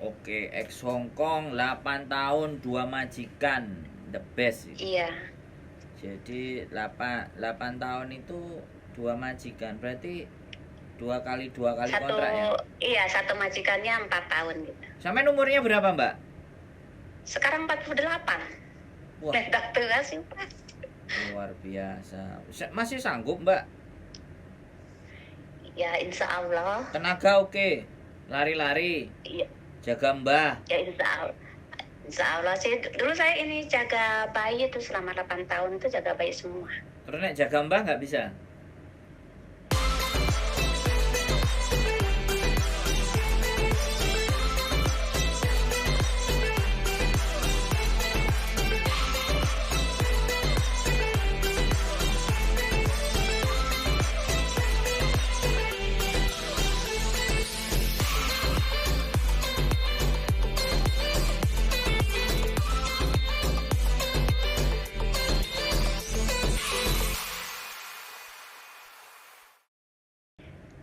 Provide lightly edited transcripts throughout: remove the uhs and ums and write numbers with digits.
Oke, ex Hong Kong 8 tahun 2 majikan. The best itu. Iya, Jadi 8 tahun itu 2 majikan. Berarti dua kali satu kontrak ya. iya satu majikannya 4 tahun gitu. Sampai umurnya berapa, Mbak? Sekarang 48. Wah, Mendak tua sih Pak. luar biasa. Masih sanggup, Mbak? Ya insya Allah. Tenaga oke. Lari-lari, Iya, jaga Mbah. ya insya Allah. Insya Allah sih. Dulu saya ini jaga bayi itu selama 8 tahun itu jaga bayi semua. Terus nek jaga Mbah nggak bisa.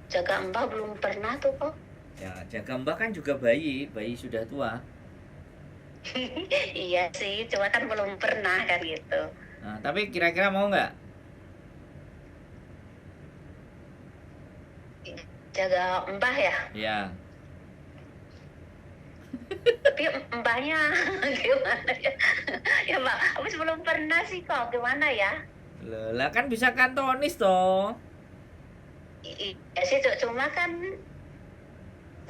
Jaga mbak belum pernah tuh kok. Ya, jaga Mbah kan juga bayi sudah tua. Iya sih, cuma kan belum pernah kan gitu. Nah, tapi kira-kira mau nggak? Jaga mbah ya. Ya. Tapi mbahnya gimana ya? Ya mbak, habis belum pernah sih kok. Gimana ya? Lah kan bisa kantonis toh. Iya sih, cuma kan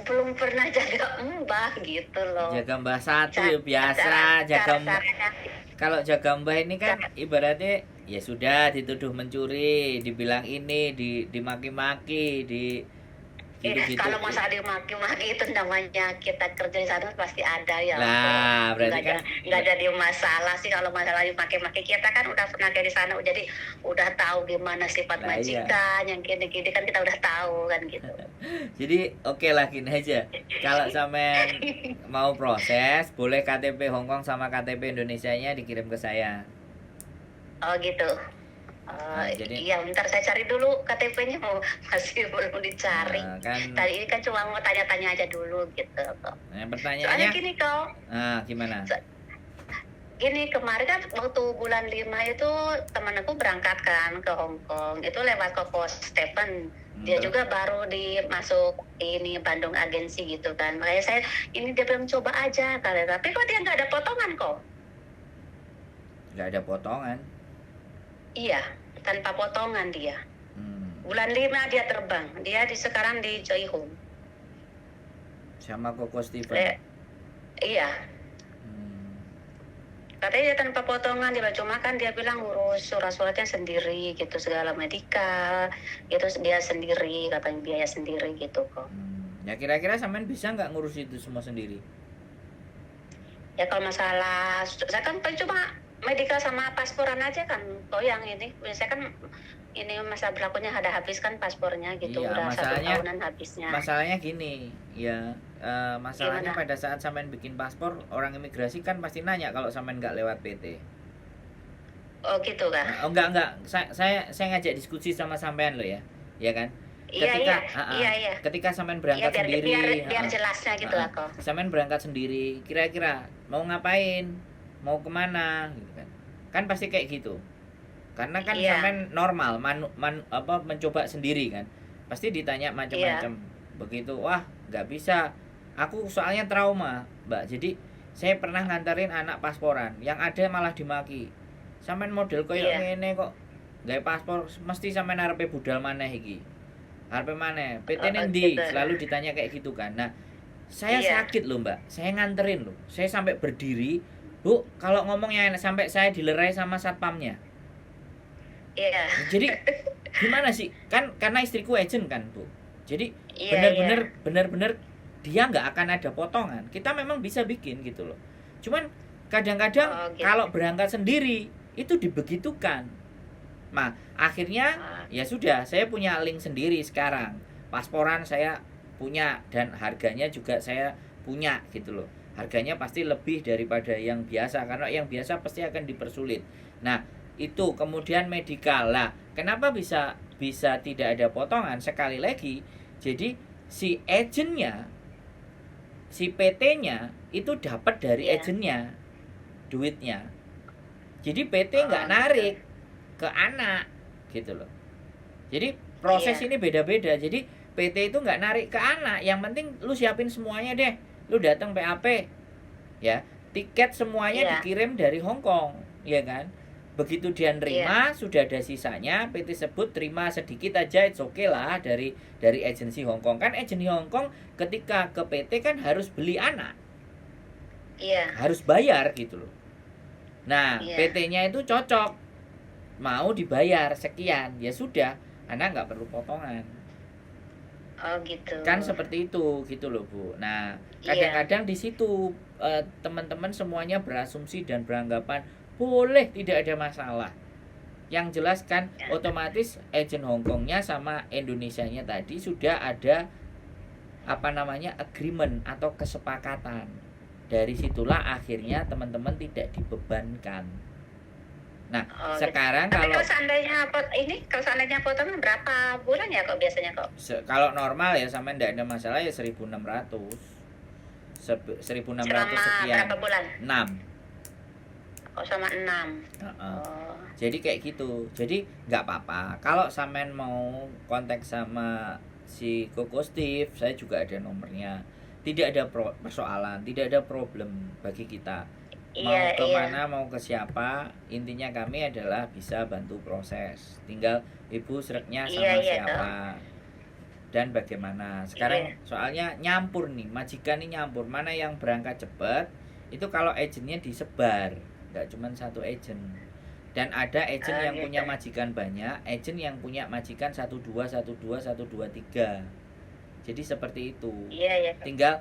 belum pernah jaga mbah gitu loh. Jaga Mbah satu ya biasa, jaga Mbah. Kalau jaga Mbah ini kan ibaratnya ya sudah dituduh mencuri, dibilang ini, dimaki-maki, gitu-gitu. Kalau masa dimaki-maki itu namanya kita kerja di sana pasti ada ya. Lah, berarti kan nggak jadi masalah sih kalau masalah dimaki-maki. Kita kan udah pernah kayak di sana, jadi udah tahu gimana sifat Lah, majikan, yang gini-gini kan kita udah tahu kan gitu. Jadi oke lah gini aja. Kalau sampean mau proses, boleh KTP Hongkong sama KTP Indonesianya dikirim ke saya. Oh gitu. Jadi iya, bentar saya cari dulu KTP-nya, masih belum dicari. kan, Tadi ini kan cuma mau tanya-tanya aja dulu gitu kok. pertanyaannya. Soalnya gini kok. Gimana? Gini, kemarin kan waktu bulan 5 itu teman aku berangkat kan ke Hong Kong. Itu lewat Koko Stephen. Dia juga baru masuk ini Bandung agensi gitu kan. Makanya saya ini dia belum coba aja kali. Tapi kok dia nggak ada potongan kok? Nggak ada potongan. Iya, tanpa potongan dia. Bulan 5 dia terbang. Dia sekarang di Choi Home. Sama Koko Stephen. Iya. Katanya dia tanpa potongan, dia cuma kan dia bilang ngurus surat-suratnya sendiri gitu, segala medikal itu dia sendiri, katanya biaya sendiri gitu kok. Ya kira-kira sampean bisa nggak ngurus itu semua sendiri? Ya kalau masalah, saya kan cuma medikal sama pasporan aja kan. Kok yang ini, saya kan ini masa berlakunya ada habis kan paspornya gitu, iya, udah 1 tahunan habisnya. Masalahnya gini, ya masalahnya Gimana? pada saat sampean bikin paspor, orang imigrasi kan pasti nanya kalau sampean nggak lewat PT. Oh gitu kan? Enggak. Saya ngajak diskusi sama sampean lo ya, ya kan? Iya. Ketika sampean berangkat sendiri, biar jelasnya gitu lah kok. Sampean berangkat sendiri, kira-kira mau ngapain, mau kemana, gitu kan? Kan pasti kayak gitu. Karena kan sampean normal, mencoba sendiri kan, pasti ditanya macam-macam. Begitu, wah nggak bisa. Aku soalnya trauma, Mbak. Jadi saya pernah nganterin anak pasporan, yang ada malah dimaki. Sampean model koyo ngene kok gawe paspor, mesti sampean arepe budal maneh iki. Arepe maneh, PT nendi? Selalu ditanya kayak gitu kan. Nah, saya sakit loh, Mbak. Saya nganterin loh. Saya sampai berdiri, Bu, kalau ngomongnya enak, sampai saya dilerai sama satpamnya. Iya. Jadi gimana sih? Kan karena istriku agent kan, Bu. Jadi benar-benar dia nggak akan ada potongan. Kita memang bisa bikin gitu loh. Cuman kadang-kadang kalau berangkat sendiri itu dibegitukan. Nah, akhirnya ya sudah, saya punya link sendiri sekarang. Pasporan saya punya dan harganya juga saya punya gitu loh. Harganya pasti lebih daripada yang biasa, karena yang biasa pasti akan dipersulit. Nah, itu kemudian medikal lah. Kenapa bisa tidak ada potongan? Sekali lagi, jadi si agentnya si PT-nya itu dapat dari Iya. agennya duitnya. Jadi PT nggak Oh, narik gitu. ke anak gitu loh. Jadi proses Iya. ini beda-beda. Jadi PT itu nggak narik ke anak. Yang penting lu siapin semuanya deh. Lu datang PAP, ya. Tiket semuanya Iya. dikirim dari Hong Kong, ya kan? Begitu dia Iya. nerima, sudah ada sisanya, PT sebut terima sedikit aja, it's okay lah dari agensi Hong Kong. Kan agensi Hong Kong ketika ke PT kan harus beli anak, Iya. harus bayar gitu loh. Nah, Iya. PT-nya itu cocok, mau dibayar sekian, ya sudah, anak nggak perlu potongan. Oh, gitu. Kan seperti itu gitu loh Bu. Nah, Iya. kadang-kadang di situ teman-teman semuanya berasumsi dan beranggapan boleh, tidak ada masalah. Yang jelas kan otomatis agent Hongkongnya sama Indonesianya tadi sudah ada apa namanya agreement atau kesepakatan. Dari situlah akhirnya teman-teman tidak dibebankan. Nah, Oh, gitu. sekarang Tapi kalau kalau seandainya potongan berapa bulan ya kok biasanya kok? kalau normal ya sama tidak ada masalah ya 1.600. 1.600 Selama sekian. berapa bulan? 6. Oh, sama 6. Heeh. Oh, Jadi kayak gitu. Jadi nggak apa-apa. Kalau sampean mau kontak sama si Koko Steve, saya juga ada nomornya. Tidak ada persoalan, tidak ada problem bagi kita. Mau iya, kemana, mau ke siapa, intinya kami adalah bisa bantu proses. Tinggal ibu sereknya sama Iya, siapa dan bagaimana. Sekarang Iya. soalnya nyampur nih, majikan nih nyampur. Mana yang berangkat cepat, itu kalau agennya disebar, nggak cuma satu agen. Dan ada agen yang gitu. punya majikan banyak, agen yang punya majikan 1 2 1 2 1 2 3. Jadi seperti itu. Iya, Tinggal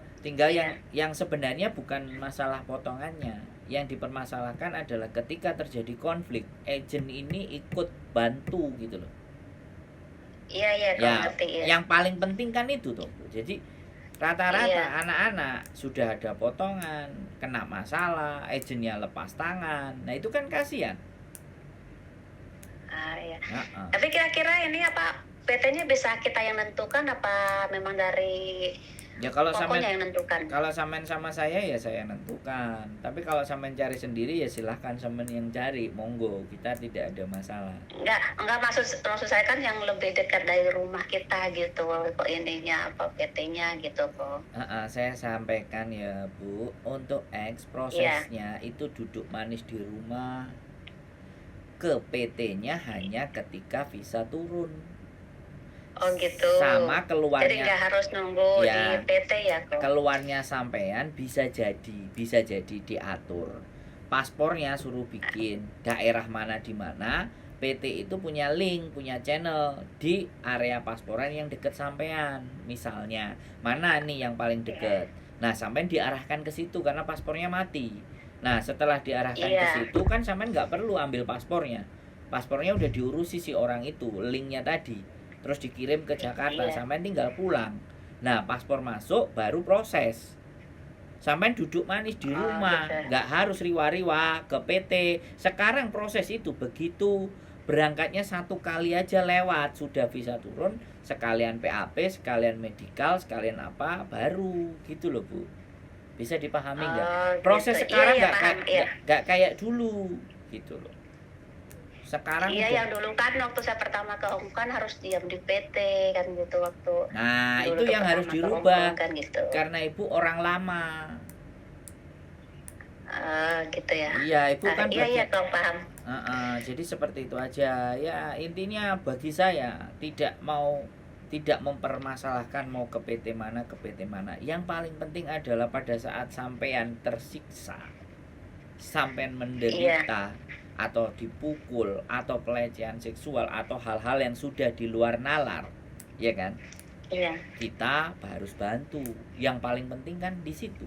Iya. yang sebenarnya bukan masalah potongannya. Yang dipermasalahkan adalah ketika terjadi konflik, agen ini ikut bantu gitu loh. Iya, kok Ya, ngerti ya. yang paling penting kan itu tuh. Jadi rata-rata Iya. anak-anak sudah ada potongan, kena masalah, agennya lepas tangan. Nah, itu kan kasihan. Iya. Heeh. Tapi kira-kira ini apa PT-nya bisa kita yang nentukan apa memang dari Ya kalau sampean pokoknya yang nentukan? kalau sampean sama saya ya saya nentukan. Tapi kalau sampean cari sendiri ya silahkan sampean yang cari, monggo, kita tidak ada masalah. Enggak maksud saya kan yang lebih dekat dari rumah kita gitu kok ininya apa PT-nya gitu kok. Saya sampaikan ya Bu, untuk prosesnya itu duduk manis di rumah, ke PT-nya hanya ketika visa turun. Oh, gitu. Sama Jadi keluarnya nggak harus nunggu ya, di PT ya kok. keluarnya sampean bisa jadi diatur. Paspornya suruh bikin daerah mana di mana, PT itu punya link, punya channel di area pasporan yang deket sampean. Misalnya, mana nih yang paling deket. Nah, sampean diarahkan ke situ karena paspornya mati. Nah, setelah diarahkan ke situ kan sampean nggak perlu ambil paspornya. Paspornya udah diurusi si orang itu, linknya tadi. Terus dikirim ke Jakarta, sampean tinggal pulang. Nah, paspor masuk baru proses. Sampean duduk manis di rumah, nggak harus riwa-riwa ke PT. Sekarang proses itu begitu berangkatnya satu kali aja lewat, sudah visa turun, sekalian PAP, sekalian medical, sekalian apa, baru gitu loh Bu. Bisa dipahami nggak? Proses Gitu. sekarang Iya. nggak kayak dulu gitu loh. Sekarang Iya, udah. yang dulu kan waktu saya pertama ke Hong Kong kan harus diam di PT kan gitu waktu. Nah, dulu itu yang harus pertama ke Hong dirubah. Kong kan gitu. Karena Ibu orang lama. Gitu ya. Iya, Ibu kan Iya, Kong paham. jadi seperti itu aja. Ya, intinya bagi saya tidak mempermasalahkan mau ke PT mana, ke PT mana. Yang paling penting adalah pada saat sampean tersiksa, sampean menderita, atau dipukul, atau pelecehan seksual, atau hal-hal yang sudah di luar nalar, ya kan? Iya. Kita harus bantu. Yang paling penting kan di situ.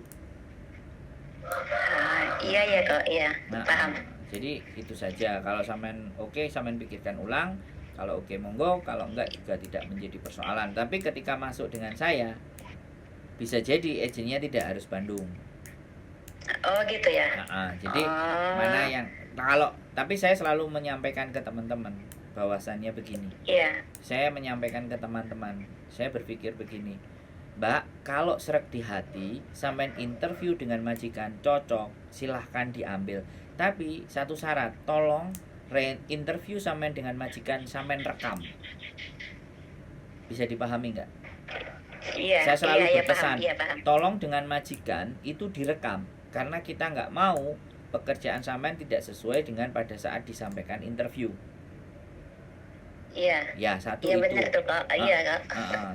Iya kok, iya. Paham. Jadi itu saja. Kalau sampean oke, sampean pikirkan ulang. Kalau oke monggo, kalau enggak juga tidak menjadi persoalan. Tapi ketika masuk dengan saya, bisa jadi agennya tidak harus Bandung. Oh, gitu ya. Jadi mana yang tapi saya selalu menyampaikan ke teman-teman bahwasannya begini. Iya. Saya menyampaikan ke teman-teman, saya berpikir begini. Mbak, kalau srek di hati, sampean interview dengan majikan cocok, silahkan diambil. Tapi satu syarat, tolong interview sampean dengan majikan sampean rekam. Bisa dipahami nggak? Iya. Saya selalu berpesan, paham. tolong dengan majikan itu direkam, karena kita nggak mau pekerjaan sampean tidak sesuai dengan pada saat disampaikan interview. Iya. Ya, satu Iya itu. benar tuh kok. Iya kok.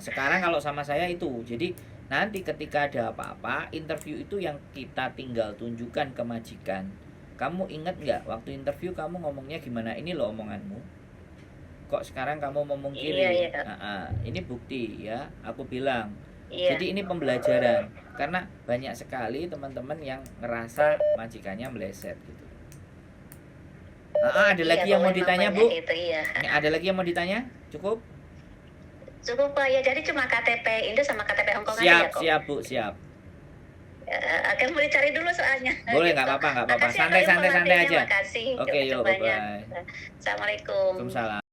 Sekarang kalau sama saya itu, jadi nanti ketika ada apa-apa, interview itu yang kita tinggal tunjukkan ke majikan. Kamu ingat nggak waktu interview kamu ngomongnya gimana? Ini loh omonganmu. Kok sekarang kamu mau mungkiri? Iya. Ini bukti ya, aku bilang. Iya. Jadi ini pembelajaran, karena banyak sekali teman-teman yang ngerasa majikannya meleset gitu. Ada lagi yang mau ditanya, Bu? Itu, iya. Ada lagi yang mau ditanya? Cukup? Cukup Pak ya, jadi cuma KTP Indo sama KTP Hongkong aja Siap, ya kok? siap Bu, siap. Akan boleh cari dulu soalnya. Boleh, nggak apa-apa, nggak apa-apa. Santai aja. Makasih. Oke, yuk, bye-bye. Assalamualaikum. Waalaikumsalam.